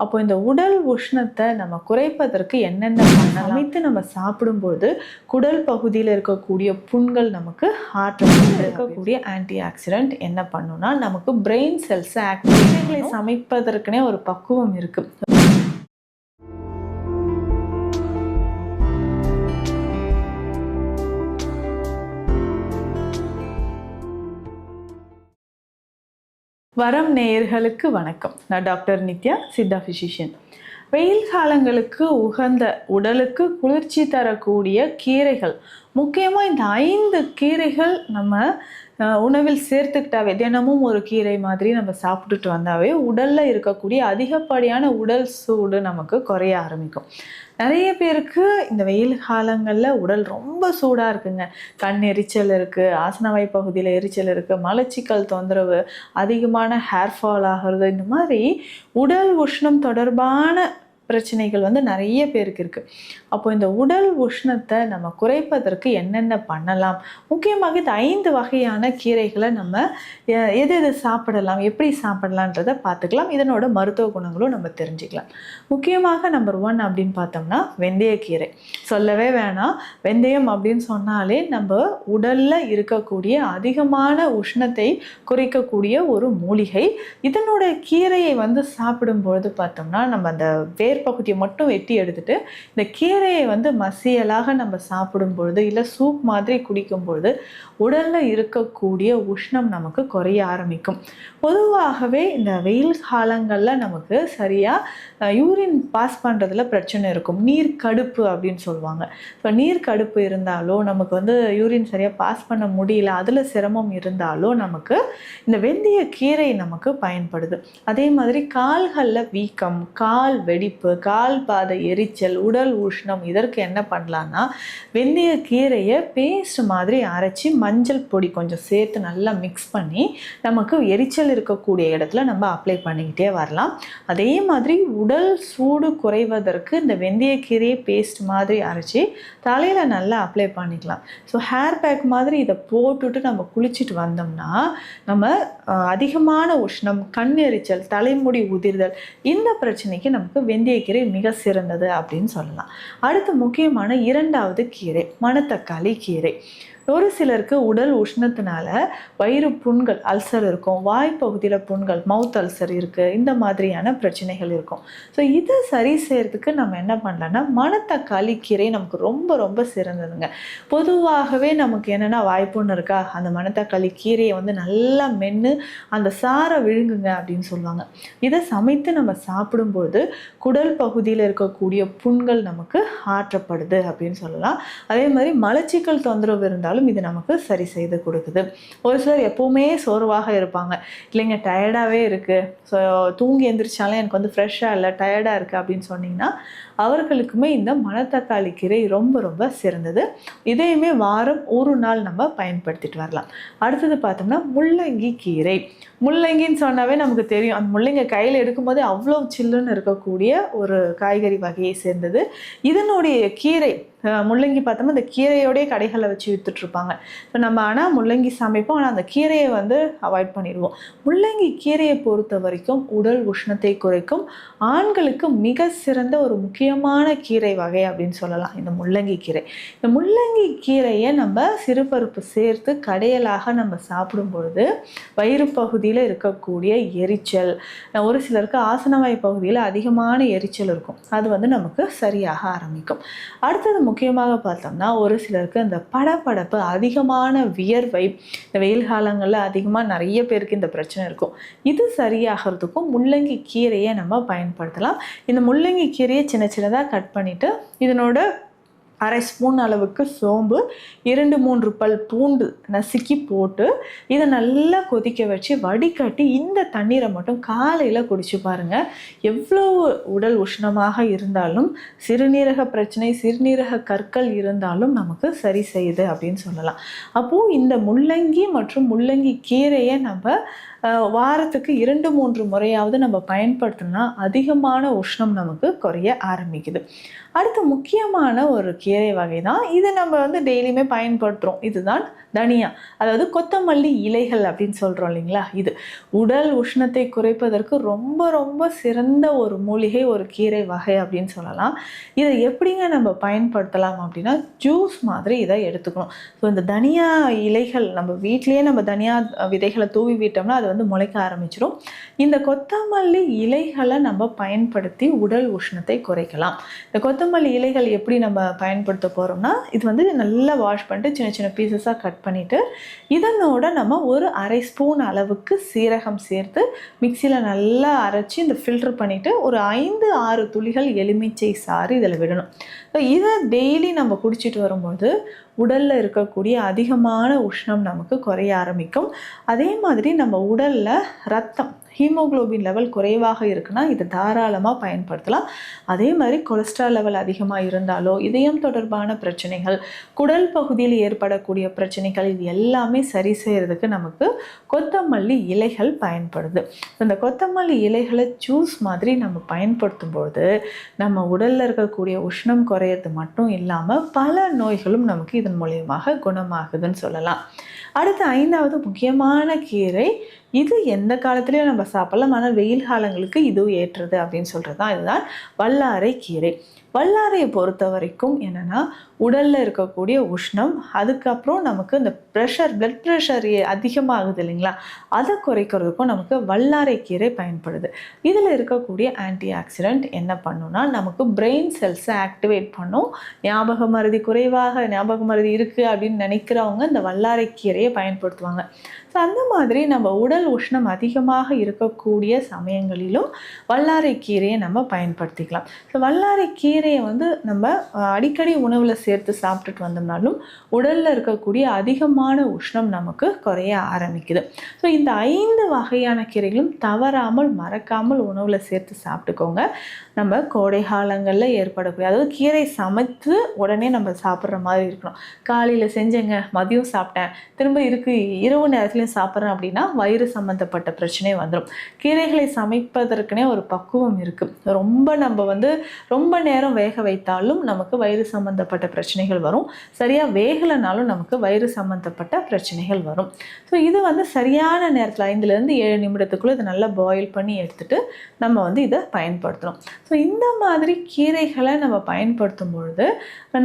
அப்போ இந்த உடல் உஷ்ணத்தை நம்ம குறைப்பதற்கு என்னென்ன பண்ணலாம்? சமைத்து நம்ம சாப்பிடும்போது குடல் பகுதியில் இருக்கக்கூடிய புண்கள் நமக்கு ஆற்றல் இருக்கக்கூடிய ஆன்டி ஆக்சிடென்ட் என்ன பண்ணுன்னா நமக்கு பிரெயின் செல்ஸை ஆக்டிவேட் சமைப்பதற்குனே ஒரு பக்குவம் இருக்குது. வரம் நேயர்களுக்கு வணக்கம். நான் டாக்டர் நித்யா, சித்தா ஃபிசிஷியன். வெயில் காலங்களுக்கு உகந்த உடலுக்கு குளிர்ச்சி தரக்கூடிய கீரைகள், முக்கியமாக இந்த 5 கீரைகள் நம்ம உணவில் சேர்த்துக்கிட்டாவே, தினமும் ஒரு கீரை மாதிரி நம்ம சாப்பிட்டுட்டு வந்தாவே உடலில் இருக்கக்கூடிய அதிகப்படியான உடல் சூடு நமக்கு குறைய ஆரம்பிக்கும். நிறைய பேருக்கு இந்த வெயில் காலங்களில் உடல் ரொம்ப சூடாக இருக்குங்க. கண் எரிச்சல் இருக்குது, ஆசனவாய் பகுதியில் எரிச்சல் இருக்குது, மலச்சிக்கல் தொந்தரவு, அதிகமான ஹேர் ஃபால் ஆகிறது, இந்த மாதிரி உடல் உஷ்ணம் தொடர்பான பிரச்சனைகள் நிறைய பேருக்கு இருக்குது. அப்போ இந்த உடல் உஷ்ணத்தை நம்ம குறைப்பதற்கு என்னென்ன பண்ணலாம்? முக்கியமாக இந்த 5 வகையான கீரைகளை நம்ம எது சாப்பிடலாம், எப்படி சாப்பிடலான்றதை பார்த்துக்கலாம். இதனோட மருத்துவ குணங்களும் நம்ம தெரிஞ்சுக்கலாம். முக்கியமாக நம்பர் 1 அப்படின்னு பார்த்தோம்னா வெந்தயக்கீரை. சொல்லவே வேணாம், வெந்தயம் அப்படின்னு சொன்னாலே நம்ம உடலில் இருக்கக்கூடிய அதிகமான உஷ்ணத்தை குறைக்கக்கூடிய ஒரு மூலிகை. இதனுடைய கீரையை சாப்பிடும்பொழுது பார்த்தோம்னா நம்ம அந்த பகுதியை மட்டும் வெட்டி எடுத்துட்டு இந்த கீரையை மசியலாக நம்ம சாப்பிடும் பொழுது இல்லை சூப் மாதிரி குடிக்கும் பொழுது உடல்ல இருக்கக்கூடிய உஷ்ணம் நமக்கு குறைய ஆரம்பிக்கும். பொதுவாகவே இந்த வெயில் காலங்களில் நமக்கு சரியா யூரின் பாஸ் பண்ணுறதுல பிரச்சனை இருக்கும். நீர் கடுப்பு அப்படின்னு சொல்லுவாங்க. ஸோ நீர் கடுப்பு இருந்தாலோ, நமக்கு யூரின் சரியாக பாஸ் பண்ண முடியல, அதில் சிரமம் இருந்தாலோ நமக்கு இந்த வெந்தய கீரை நமக்கு பயன்படுது. அதே மாதிரி கால்களில் வீக்கம், கால் வெடிப்பு, கால் பாத எரிச்சல், உடல் உஷ்ணம், இதற்கு என்ன பண்ணலான்னா வெந்தய கீரையை பேஸ்ட் மாதிரி அரைச்சி மஞ்சள் பொடி கொஞ்சம் சேர்த்து நல்லா மிக்ஸ் பண்ணி நமக்கு எரிச்சல் இருக்கக்கூடிய இடத்துல நம்ம அப்ளை பண்ணிக்கிட்டே வரலாம். அதே மாதிரி உடல் சூடு குறைவதற்கு இந்த வெந்தயக்கீரையை பேஸ்ட் மாதிரி அரைச்சி தலையில் நல்லா அப்ளை பண்ணிக்கலாம். ஸோ ஹேர் பேக் மாதிரி இதை போட்டுட்டு நம்ம குளிச்சுட்டு வந்தோம்னா நம்ம அதிகமான உஷ்ணம், கண் எரிச்சல், தலைமுடி உதிர்தல், இந்த பிரச்சனைக்கு நமக்கு வெந்தயக்கீரை மிக சிறந்தது அப்படின்னு சொல்லலாம். அடுத்து முக்கியமான 2வது கீரை மணத்தக்காளி கீரை. ஒரு சிலருக்கு உடல் உஷ்ணத்தினால வயிறு புண்கள், அல்சர் இருக்கும், வாய்ப்பகுதியில் புண்கள், மவுத் அல்சர் இருக்குது, இந்த மாதிரியான பிரச்சனைகள் இருக்கும். ஸோ இதை சரி செய்யறதுக்கு நம்ம என்ன பண்ணலாம்னா மணத்தக்காளி கீரை நமக்கு ரொம்ப ரொம்ப சிறந்ததுங்க. பொதுவாகவே நமக்கு என்னென்னா வாய்ப்புன்னு இருக்கா, அந்த மணத்தக்காளி கீரையை நல்லா மென்று அந்த சாரை விழுங்குங்க அப்படின்னு சொல்லுவாங்க. இதை சமைத்து நம்ம சாப்பிடும்போது குடல் பகுதியில் இருக்கக்கூடிய புண்கள் நமக்கு ஆற்றப்படுது அப்படின்னு சொல்லலாம். அதே மாதிரி மலச்சிக்கல் தொந்தரவு இருந்தாலும் இது நமக்கு சரி செய்து கொடுக்குது. ஒரு சிலர் எப்பவுமே சோர்வாக இருப்பாங்க, இல்லைங்க டயர்டாகவே இருக்குது, ஸோ தூங்கி எந்திரிச்சாலும் எனக்கு ஃப்ரெஷ்ஷாக இல்லை, டயர்டாக இருக்குது அப்படின்னு சொன்னிங்கன்னா அவர்களுக்குமே இந்த மணத்தக்காளி கீரை ரொம்ப ரொம்ப சிறந்தது. இதையுமே வாரம் ஒரு நாள் நம்ம பயன்படுத்திட்டு வரலாம். அடுத்தது பார்த்தோம்னா முள்ளங்கி கீரை. முள்ளங்கின்னு சொன்னாவே நமக்கு தெரியும், அந்த முள்ளங்கி கையில் எடுக்கும்போதே அவ்வளோ சில்லுன்னு இருக்கக்கூடிய ஒரு காய்கறி வகையை சேர்ந்தது. இதனுடைய கீரை முள்ளங்கி பார்த்தோம்னா இந்த கீரையோடைய கடைகளில் வச்சு விற்றுட்ருப்பாங்க. ஸோ நம்ம ஆனால் முள்ளங்கி சமைப்போம், ஆனால் அந்த கீரையை அவாய்ட் பண்ணிடுவோம். முள்ளங்கி கீரையை பொறுத்த வரைக்கும் உடல் உஷ்ணத்தை குறைக்கும், ஆண்களுக்கு மிக சிறந்த ஒரு முக்கியமான கீரை வகை அப்படின்னு சொல்லலாம் இந்த முள்ளங்கி கீரை. இந்த முள்ளங்கி கீரையை நம்ம சிறுபருப்பு சேர்த்து கடையலாக நம்ம சாப்பிடும் பொழுது வயிறு பகுதியில் இருக்கக்கூடிய எரிச்சல், ஒரு சிலருக்கு ஆசனவாய் பகுதியில் அதிகமான எரிச்சல் இருக்கும், அது நமக்கு சரியாக ஆரம்பிக்கும். அடுத்தது முக்கியமாக பார்த்தோம்னா ஒரு சிலருக்கு இந்த படபடப்பு, அதிகமான வியர்வை, இந்த வெயில் காலங்களில் அதிகமாக நிறைய பேருக்கு இந்த பிரச்சனை இருக்கும். இது சரியாகிறதுக்கும் முள்ளங்கி கீரையை நம்ம பயன்படுத்தலாம். இந்த முள்ளங்கி கீரையை சின்ன சின்னதாக கட் பண்ணிவிட்டு இதனோட 1/2 ஸ்பூன் அளவுக்கு சோம்பு, 2-3 பல் பூண்டு நசுக்கி போட்டு இதை நல்லா கொதிக்க வச்சு வடிகட்டி இந்த தண்ணீரை மட்டும் காலையில் குடிச்சு பாருங்கள். எவ்வளோ உடல் உஷ்ணமாக இருந்தாலும், சிறுநீரக பிரச்சனை, சிறுநீரக கற்கள் இருந்தாலும் நமக்கு சரி செய்யுது அப்படின்னு சொல்லலாம். அப்போது இந்த முள்ளங்கி மற்றும் முள்ளங்கி கீரையை நம்ம வாரத்துக்கு 2-3 முறையாவது நம்ம பயன்படுத்தினா அதிகமான உஷ்ணம் நமக்கு குறைய ஆரம்பிக்குது. அடுத்து முக்கியமான ஒரு கீரை வகை தான் இது, நம்ம டெய்லியுமே பயன்படுத்துகிறோம். இதுதான் தனியா, அதாவது கொத்தமல்லி இலைகள் அப்படின்னு சொல்கிறோம் இல்லைங்களா, இது உடல் உஷ்ணத்தை குறைப்பதற்கு ரொம்ப ரொம்ப சிறந்த ஒரு மூலிகை, ஒரு கீரை வகை அப்படின்னு சொல்லலாம். இதை எப்படிங்க நம்ம பயன்படுத்தலாம் அப்படின்னா, ஜூஸ் மாதிரி இதை எடுத்துக்கணும். ஸோ இந்த தனியா இலைகள் நம்ம வீட்டிலேயே நம்ம தனியா விதைகளை தூவி விட்டோம்னா அது வந்து முளைக்க ஆரம்பிச்சிடும். இந்த கொத்தமல்லி இலைகளை நம்ம பயன்படுத்தி உடல் உஷ்ணத்தை குறைக்கலாம். இந்த கொத்தமல்லி இலைகள் எப்படி நம்ம பயன்படுத்த போகிறோம்னா, இது வந்து நல்லா வாஷ் பண்ணிட்டு சின்ன சின்ன பீசஸாக கட் பண்ணிவிட்டு இதனோட நம்ம ஒரு அரை ஸ்பூன் அளவுக்கு சீரகம் சேர்த்து மிக்சியில் நல்லா அரைச்சி இந்த ஃபில்டர் பண்ணிவிட்டு ஒரு 5-6 துளிகள் எலுமிச்சை சாறு இதில் விடணும். ஸோ இதை டெய்லி நம்ம குடிச்சிட்டு வரும்போது உடலில் இருக்கக்கூடிய அதிகமான உஷ்ணம் நமக்கு குறைய ஆரம்பிக்கும். அதே மாதிரி நம்ம உடலில் ரத்தம் ஹீமோகுளோபின் லெவல் குறைவாக இருக்குன்னா இதை தாராளமாக பயன்படுத்தலாம். அதே மாதிரி கொலஸ்ட்ரால் லெவல் அதிகமாக இருந்தாலோ, இதயம் தொடர்பான பிரச்சனைகள், குடல் பகுதியில் ஏற்படக்கூடிய பிரச்சனைகள், இது எல்லாமே சரி செய்கிறதுக்கு நமக்கு கொத்தமல்லி இலைகள் பயன்படுது. இந்த கொத்தமல்லி இலைகளை ஜூஸ் மாதிரி நம்ம பயன்படுத்தும்போது நம்ம உடலில் இருக்கக்கூடிய உஷ்ணம் குறையிறது மட்டும் இல்லாமல் பல நோய்களும் நமக்கு இதன் மூலியமாக குணமாகுதுன்னு சொல்லலாம். அடுத்து 5வது முக்கியமான கீரை, இது எந்த காலத்துலேயும் நம்ம சாப்பிடலாம், ஆனால் வெயில் காலங்களுக்கு இதுவும் ஏற்றது அப்படின்னு சொல்கிறது தான் இதுதான் வல்லாரை கீரை. வல்லாரையை பொறுத்த வரைக்கும் என்னென்னா, உடலில் இருக்கக்கூடிய உஷ்ணம், அதுக்கப்புறம் நமக்கு இந்த பிளட் ப்ரெஷர் அதிகமாகுது இல்லைங்களா, அதை குறைக்கிறதுக்கும் நமக்கு வல்லாரை கீரை பயன்படுது. இதில் இருக்கக்கூடிய ஆன்டி ஆக்சிடென்ட் என்ன பண்ணுன்னா, நமக்கு பிரெயின் செல்ஸை ஆக்டிவேட் பண்ணும். ஞாபக மறதி இருக்குது அப்படின்னு நினைக்கிறவங்க இந்த வல்லாரை கீரையை பயன்படுத்துவாங்க. ஸோ அந்த மாதிரி நம்ம உடல் உஷ்ணம் அதிகமாக இருக்கக்கூடிய சமயங்களிலும் வல்லாரை கீரையை நம்ம பயன்படுத்திக்கலாம். ஸோ வல்லாரை கீரையை வந்து நம்ம அடிக்கடி உணவில் சேர்த்து சாப்பிட்டுட்டு வந்தோம்னாலும் உடலில் இருக்கக்கூடிய அதிகமான உஷ்ணம் நமக்கு குறைய ஆரம்பிக்குது. ஸோ இந்த 5 வகையான கீரைகளும் தவறாமல் மறக்காமல் உணவில் சேர்த்து சாப்பிட்டுக்கோங்க. நம்ம கோடை காலங்களில் ஏற்படக்கூடிய, அதாவது கீரை சமைத்து உடனே நம்ம சாப்பிட்ற மாதிரி இருக்கணும். காலையில் செஞ்சேங்க, மதியம் சாப்பிட்டேன், திரும்ப இரவு நேரத்துலையும் சாப்பிட்றேன் அப்படின்னா வயிறு சம்மந்தப்பட்ட பிரச்சனை வந்துடும். கீரைகளை சமைப்பதற்குனே ஒரு பக்குவம் இருக்குது. ரொம்ப நேரம் வேக வைத்தாலும் நமக்கு வயிறு சம்மந்தப்பட்ட பிரச்சனைகள் வரும். சரியாக வேகலைனாலும் நமக்கு வயிறு சம்மந்தப்பட்ட பிரச்சனைகள் வரும். ஸோ இது வந்து சரியான நேரத்தில் 5-7 நிமிடத்துக்குள்ளே இதை நல்லா பாயில் பண்ணி எடுத்துகிட்டு நம்ம இதை பயன்படுத்தணும். ஸோ இந்த மாதிரி கீரைகளை நம்ம பயன்படுத்தும் பொழுது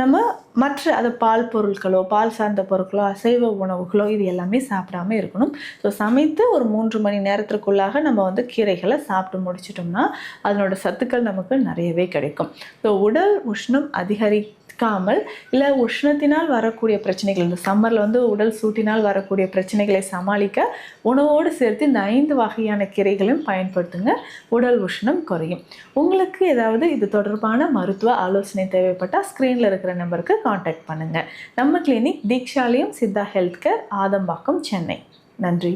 நம்ம மற்ற பால் பொருட்களோ, பால் சார்ந்த பொருட்களோ, அசைவ உணவுகளோ இது எல்லாமே சாப்பிடாமல் இருக்கணும். ஸோ சமைத்து ஒரு 3 மணி நேரத்திற்குள்ளாக நம்ம கீரைகளை சாப்பிட்டு முடிச்சிட்டோம்னா அதனோட சத்துக்கள் நமக்கு நிறையவே கிடைக்கும். ஸோ உடல் உஷ்ணம் அதிகரிக்காமல், இல்லை உஷ்ணத்தினால் வரக்கூடிய பிரச்சனைகள், இந்த சம்மரில் உடல் சூட்டினால் வரக்கூடிய பிரச்சனைகளை சமாளிக்க உணவோடு சேர்த்து இந்த 5 வகையான கீரைகளையும் பயன்படுத்துங்க. உடல் உஷ்ணம் குறையும். உங்களுக்கு ஏதாவது இது தொடர்பான மருத்துவ ஆலோசனை தேவைப்பட்டால் ஸ்க்ரீனில் இருக்கிற நம்பருக்கு காண்டாக்ட் பண்ணுங்கள். நம்ம clinic Deekshalayam Siddha health care, Adambakkam, Chennai. நன்றி.